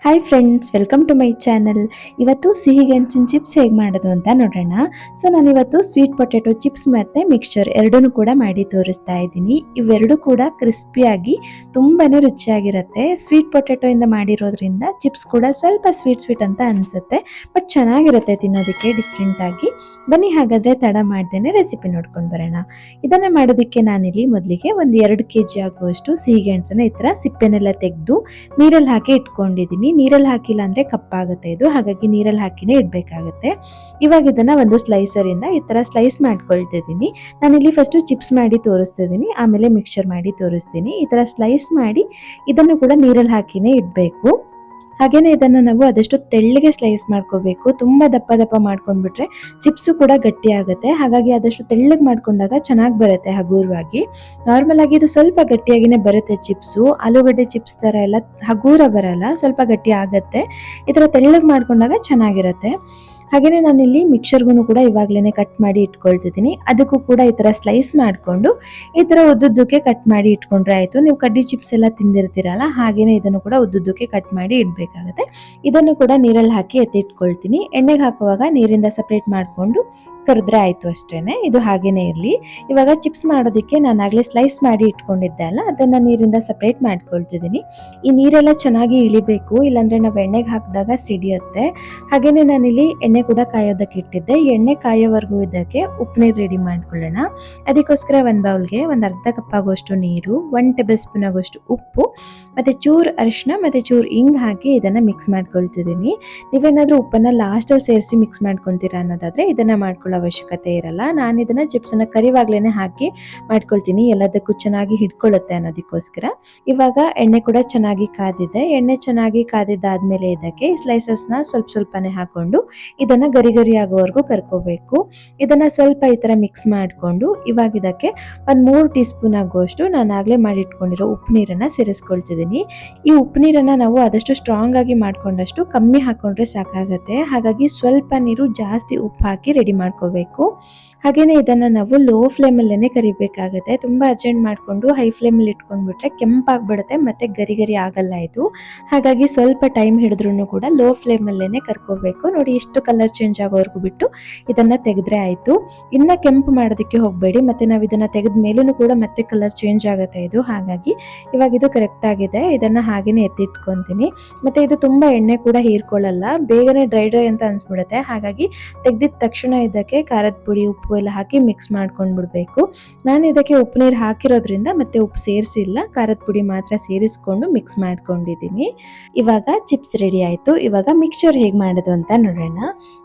Hi friends, welcome to my channel. ಇವತ್ತು ಸಿಹಿ ಗೆಣಸಿನ ಚಿಪ್ಸ್ ಹೇಗೆ ಮಾಡೋದು ಅಂತ ನೋಡೋಣ. ಸೊ ನಾನಿವತ್ತು ಸ್ವೀಟ್ ಪೊಟ್ಯಾಟೊ ಚಿಪ್ಸ್ ಮತ್ತು ಮಿಕ್ಸ್ಚರ್ ಎರಡನ್ನೂ ಕೂಡ ಮಾಡಿ ತೋರಿಸ್ತಾ ಇದ್ದೀನಿ. ಇವೆರಡು ಕೂಡ ಕ್ರಿಸ್ಪಿಯಾಗಿ ತುಂಬಾ ರುಚಿಯಾಗಿರುತ್ತೆ. ಸ್ವೀಟ್ ಪೊಟ್ಯಾಟೊ ಇಂದ ಮಾಡಿರೋದ್ರಿಂದ ಚಿಪ್ಸ್ ಕೂಡ ಸ್ವಲ್ಪ ಸ್ವೀಟ್ ಅಂತ ಅನಿಸುತ್ತೆ, ಬಟ್ ಚೆನ್ನಾಗಿರುತ್ತೆ ತಿನ್ನೋದಕ್ಕೆ ಡಿಫ್ರೆಂಟಾಗಿ. ಬನ್ನಿ ಹಾಗಾದರೆ ತಡ ಮಾಡ್ದೇನೆ ರೆಸಿಪಿ ನೋಡ್ಕೊಂಡು ಬರೋಣ. ಇದನ್ನು ಮಾಡೋದಕ್ಕೆ ನಾನಿಲ್ಲಿ ಮೊದಲಿಗೆ ಒಂದು 2 kg ಆಗುವಷ್ಟು ಸಿಹಿ ಗೆಣಸನ್ನು ಈ ಥರ ಸಿಪ್ಪೆನೆಲ್ಲ ತೆಗೆದು ನೀರಲ್ಲಿ ಹಾಕಿ ಇಟ್ಕೊಂಡಿದ್ದೀನಿ. ನೀರಲ್ಲಿ ಹಾಕಿಲ್ಲ ಅಂದರೆ ಕಪ್ಪಾಗುತ್ತೆ ಇದು, ಹಾಗಾಗಿ ನೀರಲ್ಲಿ ಹಾಕಿನೇ ಇಡಬೇಕಾಗುತ್ತೆ. ಇವಾಗ ಇದನ್ನು ಒಂದು ಸ್ಲೈಸರಿಂದ ಈ ಥರ ಸ್ಲೈಸ್ ಮಾಡ್ಕೊಳ್ತಿದ್ದೀನಿ. ನಾನಿಲ್ಲಿ ಫಸ್ಟು ಚಿಪ್ಸ್ ಮಾಡಿ ತೋರಿಸ್ತಿದ್ದೀನಿ, ಆಮೇಲೆ ಮಿಕ್ಸ್ಚರ್ ಮಾಡಿ ತೋರಿಸ್ತೀನಿ. ಈ ಥರ ಸ್ಲೈಸ್ ಮಾಡಿ ಇದನ್ನು ಕೂಡ ನೀರಲ್ಲಿ ಹಾಕಿನೇ ಇಡಬೇಕು. ಹಾಗೇನೆ ಇದನ್ನು ನಾವು ಆದಷ್ಟು ತೆಳ್ಳಗೆ ಸ್ಲೈಸ್ ಮಾಡ್ಕೋಬೇಕು. ತುಂಬ ದಪ್ಪ ಮಾಡ್ಕೊಂಡ್ಬಿಟ್ರೆ ಚಿಪ್ಸು ಕೂಡ ಗಟ್ಟಿ ಆಗುತ್ತೆ. ಹಾಗಾಗಿ ಆದಷ್ಟು ತೆಳ್ಳಗೆ ಮಾಡ್ಕೊಂಡಾಗ ಚೆನ್ನಾಗಿ ಬರುತ್ತೆ ಹಗೂರವಾಗಿ. ನಾರ್ಮಲ್ ಆಗಿ ಇದು ಸ್ವಲ್ಪ ಗಟ್ಟಿಯಾಗಿನೇ ಬರುತ್ತೆ ಚಿಪ್ಸು. ಆಲೂಗಡ್ಡೆ ಚಿಪ್ಸ್ ಥರ ಎಲ್ಲ ಹಗೂರ ಬರಲ್ಲ, ಸ್ವಲ್ಪ ಗಟ್ಟಿ ಆಗುತ್ತೆ. ಈ ಥರ ತೆಳ್ಳಗೆ ಮಾಡ್ಕೊಂಡಾಗ ಚೆನ್ನಾಗಿರುತ್ತೆ. ಹಾಗೆಯೇ ನಾನಿಲ್ಲಿ ಮಿಕ್ಸರ್ಗೂ ಕೂಡ ಇವಾಗಲೇ ಕಟ್ ಮಾಡಿ ಇಟ್ಕೊಳ್ತಿದ್ದೀನಿ. ಅದಕ್ಕೂ ಕೂಡ ಈ ಥರ ಸ್ಲೈಸ್ ಮಾಡಿಕೊಂಡು ಈ ಥರ ಉದ್ದುದ್ದಕ್ಕೆ ಕಟ್ ಮಾಡಿ ಇಟ್ಕೊಂಡ್ರೆ ಆಯಿತು. ನೀವು ಕಡ್ಡಿ ಚಿಪ್ಸ್ ಎಲ್ಲ ತಿಂದಿರ್ತೀರಲ್ಲ, ಹಾಗೆಯೇ ಇದನ್ನು ಕೂಡ ಉದ್ದುದ್ದಕ್ಕೆ ಕಟ್ ಮಾಡಿ ಇಡಬೇಕಾಗುತ್ತೆ. ಇದನ್ನು ಕೂಡ ನೀರಲ್ಲಿ ಹಾಕಿ ಎತ್ತಿಟ್ಕೊಳ್ತೀನಿ. ಎಣ್ಣೆಗೆ ಹಾಕುವಾಗ ನೀರಿಂದ ಸಪ್ರೇಟ್ ಮಾಡಿಕೊಂಡು ಕರೆದ್ರೆ ಆಯಿತು ಅಷ್ಟೇ. ಇದು ಹಾಗೇನೇ ಇರಲಿ. ಇವಾಗ ಚಿಪ್ಸ್ ಮಾಡೋದಕ್ಕೆ ನಾನು ಆಗಲೇ ಸ್ಲೈಸ್ ಮಾಡಿ ಇಟ್ಕೊಂಡಿದ್ದೆ ಅಲ್ಲ, ಅದನ್ನು ನೀರಿಂದ ಸಪ್ರೇಟ್ ಮಾಡ್ಕೊಳ್ತಿದ್ದೀನಿ. ಈ ನೀರೆಲ್ಲ ಚೆನ್ನಾಗಿ ಇಳಿಬೇಕು, ಇಲ್ಲಾಂದರೆ ನಾವು ಎಣ್ಣೆಗೆ ಹಾಕಿದಾಗ ಸಿಡಿಯುತ್ತೆ. ಹಾಗೆಯೇ ನಾನಿಲ್ಲಿ ಎಣ್ಣೆ ಕೂಡ ಕಾಯೋದಕ್ಕೆ ಇಟ್ಟಿದ್ದೆ. ಎಣ್ಣೆ ಕಾಯೋವರೆಗೂ ಇದಕ್ಕೆ ಉಪ್ಪು ನೀರು ರೆಡಿ ಮಾಡ್ಕೊಳ್ಳೋಣ. ಅದಕ್ಕೋಸ್ಕರ ಒಂದು ಬೌಲ್ಗೆ ಒಂದು ಅರ್ಧ ಕಪ್ ಆಗುವಷ್ಟು ನೀರು, 1 ಟೇಬಲ್ ಸ್ಪೂನ್ ಆಗುವಷ್ಟು ಉಪ್ಪು ಮತ್ತು ಚೂರು ಅರಿಶಿನ ಮತ್ತು ಚೂರು ಹಿಂಗ್ ಹಾಕಿ ಇದನ್ನು ಮಿಕ್ಸ್ ಮಾಡ್ಕೊಳ್ತಿದ್ದೀನಿ. ನೀವೇನಾದರೂ ಉಪ್ಪನ್ನು ಲಾಸ್ಟಲ್ಲಿ ಸೇರಿಸಿ ಮಿಕ್ಸ್ ಮಾಡ್ಕೊಳ್ತೀರಾ ಅನ್ನೋದಾದರೆ ಇದನ್ನು ಮಾಡ್ಕೊಳ್ಳೋ ಅವಶ್ಯಕತೆ ಇರಲ್ಲ. ನಾನು ಇದನ್ನು ಚಿಪ್ಸನ್ನು ಕರಿವಾಗ್ಲೇ ಹಾಕಿ ಮಾಡ್ಕೊಳ್ತೀನಿ, ಎಲ್ಲದಕ್ಕೂ ಚೆನ್ನಾಗಿ ಹಿಡ್ಕೊಳ್ಳುತ್ತೆ ಅನ್ನೋದಕ್ಕೋಸ್ಕರ. ಇವಾಗ ಎಣ್ಣೆ ಕೂಡ ಚೆನ್ನಾಗಿ ಕಾದಿದೆ. ಎಣ್ಣೆ ಚೆನ್ನಾಗಿ ಕಾದಿದ್ದಾದ್ಮೇಲೆ ಇದಕ್ಕೆ ಸ್ಲೈಸಸ್ನ ಸ್ವಲ್ಪನೇ ಹಾಕೊಂಡು ಇದನ್ನ ಗರಿ ಆಗೋವರೆಗೂ ಕರ್ಕೋಬೇಕು. ಇದನ್ನ ಸ್ವಲ್ಪ ಈ ತರ ಮಿಕ್ಸ್ ಮಾಡಿಕೊಂಡು ಇವಾಗ ಇದಕ್ಕೆ ಒಂದು 3 ಟೀ ಸ್ಪೂನ್ ಆಗುವಷ್ಟು ನಾನು ಆಗ್ಲೇ ಮಾಡಿಟ್ಕೊಂಡಿರೋ ಉಪ್ಪು ನೀರನ್ನ ಸೇರಿಸ್ಕೊಳ್ತಿದ್ದೀನಿ. ಈ ಉಪ್ಪು ನೀರನ್ನ ನಾವು ಆದಷ್ಟು ಸ್ಟ್ರಾಂಗ್ ಆಗಿ ಮಾಡ್ಕೊಂಡಷ್ಟು ಕಮ್ಮಿ ಹಾಕೊಂಡ್ರೆ ಸಾಕಾಗತ್ತೆ. ಹಾಗಾಗಿ ಸ್ವಲ್ಪ ನೀರು ಜಾಸ್ತಿ ಉಪ್ಪು ಹಾಕಿ ರೆಡಿ ಮಾಡ್ಕೋಬೇಕು. ಹಾಗೇನೆ ಇದನ್ನ ನಾವು ಲೋ ಫ್ಲೇಮಲ್ಲೇ ಕರಿಬೇಕಾಗತ್ತೆ. ತುಂಬಾ ಅರ್ಜೆಂಟ್ ಮಾಡ್ಕೊಂಡು ಹೈ ಫ್ಲೇಮಲ್ಲಿ ಇಟ್ಕೊಂಡ್ಬಿಟ್ರೆ ಕೆಂಪಾಗ್ಬಿಡುತ್ತೆ ಮತ್ತೆ ಗರಿ ಆಗಲ್ಲ ಇದು. ಹಾಗಾಗಿ ಸ್ವಲ್ಪ ಟೈಮ್ ಹಿಡಿದ್ರೂ ಕೂಡ ಲೋ ಫ್ಲೇಮಲ್ಲೇ ಕರ್ಕೋಬೇಕು. ನೋಡಿ, ಇಷ್ಟು ಕಲರ್ ಚೇಂಜ್ ಆಗೋವರೆಗೂ ಬಿಟ್ಟು ಇದನ್ನ ತೆಗೆದ್ರೆ ಆಯ್ತು. ಇನ್ನ ಕೆಂಪು ಮಾಡೋದಕ್ಕೆ ಹೋಗಬೇಡಿ, ಮತ್ತೆ ನಾವು ಇದನ್ನ ತೆಗೆದ ಮೇಲೂ ಕೂಡ ಮತ್ತೆ ಕಲರ್ ಚೇಂಜ್ ಆಗುತ್ತೆ ಇದು. ಹಾಗಾಗಿ ಇವಾಗ ಇದು ಕರೆಕ್ಟ್ ಆಗಿದೆ. ಇದನ್ನ ಹಾಗೇನೆ ಎತ್ತಿಟ್ಕೊಂತೀನಿ. ಮತ್ತೆ ಇದು ತುಂಬಾ ಎಣ್ಣೆ ಕೂಡ ಹೀರ್ಕೊಳ್ಳಲ್ಲ, ಬೇಗನೆ ಡ್ರೈ ಅಂತ ಅನ್ಸ್ಬಿಡುತ್ತೆ. ಹಾಗಾಗಿ ತೆಗೆದಿದ ತಕ್ಷಣ ಇದಕ್ಕೆ ಖಾರದ ಪುಡಿ, ಉಪ್ಪು ಎಲ್ಲ ಹಾಕಿ ಮಿಕ್ಸ್ ಮಾಡ್ಕೊಂಡು ಬಿಡ್ಬೇಕು. ನಾನು ಇದಕ್ಕೆ ಉಪ್ಪು ನೀರು ಹಾಕಿರೋದ್ರಿಂದ ಮತ್ತೆ ಉಪ್ಪು ಸೇರಿಸಿಲ್ಲ, ಖಾರದ ಪುಡಿ ಮಾತ್ರ ಸೇರಿಸ್ಕೊಂಡು ಮಿಕ್ಸ್ ಮಾಡ್ಕೊಂಡಿದ್ದೀನಿ. ಇವಾಗ ಚಿಪ್ಸ್ ರೆಡಿ ಆಯ್ತು. ಇವಾಗ ಮಿಕ್ಸ್ಚರ್ ಹೇಗೆ ಮಾಡೋದು ಅಂತ ನೋಡೋಣ.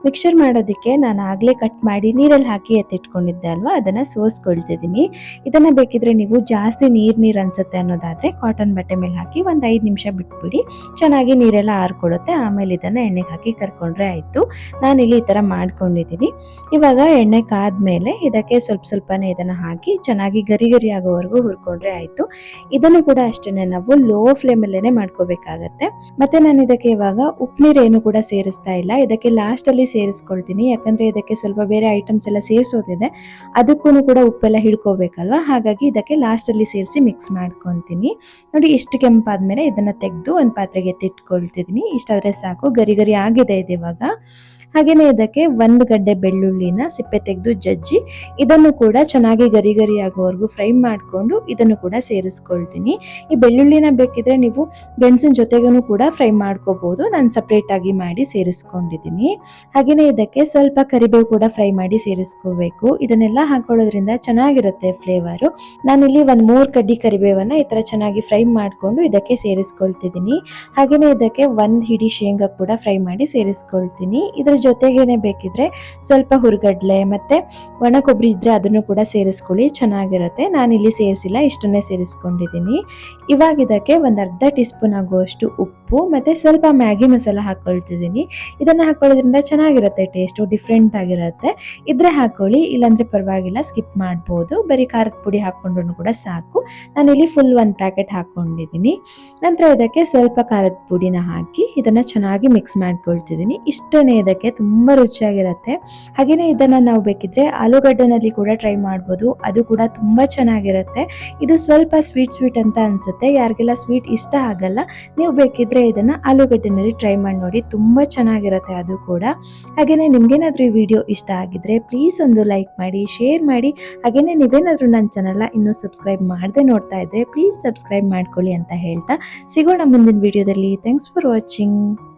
ಮಿಕ್ಸ್ಚರ್ ಮಾಡೋದಕ್ಕೆ ನಾನು ಆಗಲೇ ಕಟ್ ಮಾಡಿ ನೀರಲ್ಲಿ ಹಾಕಿ ಎತ್ತಿಟ್ಕೊಂಡಿದ್ದೆ ಅಲ್ವಾ, ಅದನ್ನು ಸೋಸ್ಕೊಳ್ತಿದ್ದೀನಿ. ಇದನ್ನು ಬೇಕಿದ್ರೆ ನೀವು ಜಾಸ್ತಿ ನೀರು ಅನ್ಸುತ್ತೆ ಅನ್ನೋದಾದರೆ ಕಾಟನ್ ಬಟ್ಟೆ ಮೇಲೆ ಹಾಕಿ ಒಂದು 5 ನಿಮಿಷ ಬಿಟ್ಬಿಡಿ, ಚೆನ್ನಾಗಿ ನೀರೆಲ್ಲ ಆರ್ಕೊಳ್ಳುತ್ತೆ. ಆಮೇಲೆ ಇದನ್ನು ಎಣ್ಣೆಗೆ ಹಾಕಿ ಕರ್ಕೊಂಡ್ರೆ ಆಯಿತು. ನಾನಿಲ್ಲಿ ಈ ಥರ ಮಾಡ್ಕೊಂಡಿದ್ದೀನಿ. ಇವಾಗ ಎಣ್ಣೆ ಕಾದ್ಮೇಲೆ ಇದಕ್ಕೆ ಸ್ವಲ್ಪನೇ ಇದನ್ನು ಹಾಕಿ ಚೆನ್ನಾಗಿ ಗರಿ ಆಗೋವರೆಗೂ ಹುರ್ಕೊಂಡ್ರೆ ಆಯಿತು. ಇದನ್ನು ಕೂಡ ಅಷ್ಟೇ ನಾವು ಲೋ ಫ್ಲೇಮಲ್ಲೇ ಮಾಡ್ಕೋಬೇಕಾಗತ್ತೆ. ಮತ್ತೆ ನಾನು ಇದಕ್ಕೆ ಇವಾಗ ಉಪ್ಪು ನೀರು ಏನು ಕೂಡ ಸೇರಿಸ್ತಾ ಇಲ್ಲ, ಇದಕ್ಕೆ ಲಾಸ್ಟ್ ಅಲ್ಲಿ ಸೇರಿಸ್ಕೊಳ್ತೀನಿ. ಯಾಕಂದ್ರೆ ಇದಕ್ಕೆ ಸ್ವಲ್ಪ ಬೇರೆ ಐಟಮ್ಸ್ ಎಲ್ಲ ಸೇರಿಸೋದಿದೆ, ಅದಕ್ಕೂ ಕೂಡ ಉಪ್ಪೆಲ್ಲ ಹಿಡ್ಕೋಬೇಕಲ್ವಾ. ಹಾಗಾಗಿ ಇದಕ್ಕೆ ಲಾಸ್ಟ್ ಅಲ್ಲಿ ಸೇರಿಸಿ ಮಿಕ್ಸ್ ಮಾಡ್ಕೊತೀನಿ. ನೋಡಿ, ಇಷ್ಟು ಕೆಂಪಾದ್ಮೇಲೆ ಇದನ್ನ ತೆಗೆದು ಒಂದು ಪಾತ್ರೆಗೆ ಎತ್ತಿಟ್ಕೊಳ್ತಿದ್ದೀನಿ. ಇಷ್ಟಾದ್ರೆ ಸಾಕು, ಗರಿ ಆಗಿದೆ ಇದು ಇವಾಗ. ಹಾಗೇನೆ ಇದಕ್ಕೆ 1 ಗಡ್ಡೆ ಬೆಳ್ಳುಳ್ಳಿನ ಸಿಪ್ಪೆ ತೆಗೆದು ಜಜ್ಜಿ ಇದನ್ನು ಕೂಡ ಚೆನ್ನಾಗಿ ಗರಿ ಆಗೋವರೆಗೂ ಫ್ರೈ ಮಾಡಿಕೊಂಡು ಇದನ್ನು ಕೂಡ ಸೇರಿಸ್ಕೊಳ್ತೀನಿ. ಈ ಬೆಳ್ಳುಳ್ಳಿನ ಬೇಕಿದ್ರೆ ನೀವು ಗೆಣಸಿನ ಜೊತೆಗೂ ಕೂಡ ಫ್ರೈ ಮಾಡ್ಕೋಬಹುದು. ನಾನು ಸಪ್ರೇಟ್ ಆಗಿ ಮಾಡಿ ಸೇರಿಸ್ಕೊಂಡಿದ್ದೀನಿ. ಹಾಗೇನೆ ಇದಕ್ಕೆ ಸ್ವಲ್ಪ ಕರಿಬೇವು ಕೂಡ ಫ್ರೈ ಮಾಡಿ ಸೇರಿಸ್ಕೋಬೇಕು. ಇದನ್ನೆಲ್ಲ ಹಾಕೊಳ್ಳೋದ್ರಿಂದ ಚೆನ್ನಾಗಿರುತ್ತೆ ಫ್ಲೇವರು. ನಾನಿಲ್ಲಿ ಒಂದು 3 ಕಡ್ಡಿ ಕರಿಬೇವನ್ನ ಈ ತರ ಚೆನ್ನಾಗಿ ಫ್ರೈ ಮಾಡಿಕೊಂಡು ಇದಕ್ಕೆ ಸೇರಿಸ್ಕೊಳ್ತಿದ್ದೀನಿ. ಹಾಗೇನೆ ಇದಕ್ಕೆ 1 ಹಿಡಿ ಶೇಂಗಾ ಕೂಡ ಫ್ರೈ ಮಾಡಿ ಸೇರಿಸ್ಕೊಳ್ತೀನಿ. ಇದ್ರ ಜೊತೆಗೇನೆ ಬೇಕಿದ್ರೆ ಸ್ವಲ್ಪ ಹುರ್ಗಡ್ಲೆ ಮತ್ತೆ ಒಣ ಕೊಬ್ಬರಿ ಇದ್ರೆ ಅದನ್ನು ಕೂಡ ಸೇರಿಸ್ಕೊಳ್ಳಿ, ಚೆನ್ನಾಗಿರುತ್ತೆ. ನಾನಿಲ್ಲಿ ಸೇರಿಸಿಲ್ಲ, ಇಷ್ಟನ್ನೇ ಸೇರಿಸ್ಕೊಂಡಿದ್ದೀನಿ. ಇವಾಗ ಇದಕ್ಕೆ ಒಂದು ಅರ್ಧ ಟೀ ಸ್ಪೂನ್ ಆಗುವಷ್ಟು ಉಪ್ಪು ಮತ್ತೆ ಸ್ವಲ್ಪ ಮ್ಯಾಗಿ ಮಸಾಲ ಹಾಕೊಳ್ತಿದ್ದೀನಿ. ಇದನ್ನ ಹಾಕೊಳ್ಳೋದ್ರಿಂದ ಚೆನ್ನಾಗಿರುತ್ತೆ, ಟೇಸ್ಟು ಡಿಫ್ರೆಂಟ್ ಆಗಿರುತ್ತೆ. ಇದ್ರೆ ಹಾಕೊಳ್ಳಿ, ಇಲ್ಲಾಂದ್ರೆ ಪರವಾಗಿಲ್ಲ, ಸ್ಕಿಪ್ ಮಾಡ್ಬೋದು. ಬರೀ ಖಾರದ ಪುಡಿ ಹಾಕೊಂಡ್ರು ಕೂಡ ಸಾಕು. ನಾನಿಲ್ಲಿ ಫುಲ್ 1 ಪ್ಯಾಕೆಟ್ ಹಾಕೊಂಡಿದ್ದೀನಿ. ನಂತರ ಇದಕ್ಕೆ ಸ್ವಲ್ಪ ಖಾರದ ಪುಡಿನ ಹಾಕಿ ಇದನ್ನ ಚೆನ್ನಾಗಿ ಮಿಕ್ಸ್ ಮಾಡ್ಕೊಳ್ತಿದ್ದೀನಿ. ಇಷ್ಟನೇ ಇದಕ್ಕೆ ತುಂಬ ರುಚಿಯಾಗಿರುತ್ತೆ. ಹಾಗೆಯೇ ಇದನ್ನು ನಾವು ಬೇಕಿದ್ರೆ ಆಲೂಗಡ್ಡೆನಲ್ಲಿ ಕೂಡ ಟ್ರೈ ಮಾಡ್ಬೋದು, ಅದು ಕೂಡ ತುಂಬ ಚೆನ್ನಾಗಿರುತ್ತೆ. ಇದು ಸ್ವಲ್ಪ ಸ್ವೀಟ್ ಅಂತ ಅನಿಸುತ್ತೆ, ಯಾರಿಗೆಲ್ಲ ಸ್ವೀಟ್ ಇಷ್ಟ ಆಗಲ್ಲ ನೀವು ಬೇಕಿದ್ರೆ ಇದನ್ನು ಆಲೂಗಡ್ಡೆನಲ್ಲಿ ಟ್ರೈ ಮಾಡಿ ನೋಡಿ, ತುಂಬ ಚೆನ್ನಾಗಿರುತ್ತೆ ಅದು ಕೂಡ. ಹಾಗೆಯೇ ನಿಮ್ಗೇನಾದರೂ ಈ ವಿಡಿಯೋ ಇಷ್ಟ ಆಗಿದ್ರೆ ಪ್ಲೀಸ್ ಒಂದು ಲೈಕ್ ಮಾಡಿ, ಶೇರ್ ಮಾಡಿ. ಹಾಗೆಯೇ ನೀವೇನಾದರೂ ನನ್ನ ಚಾನಲ್ನ ಇನ್ನೂ ಸಬ್ಸ್ಕ್ರೈಬ್ ಮಾಡದೆ ನೋಡ್ತಾ ಇದ್ರೆ ಪ್ಲೀಸ್ ಸಬ್ಸ್ಕ್ರೈಬ್ ಮಾಡ್ಕೊಳ್ಳಿ ಅಂತ ಹೇಳ್ತಾ ಸಿಗೋಣ ಮುಂದಿನ ವಿಡಿಯೋದಲ್ಲಿ. Thanks for watching.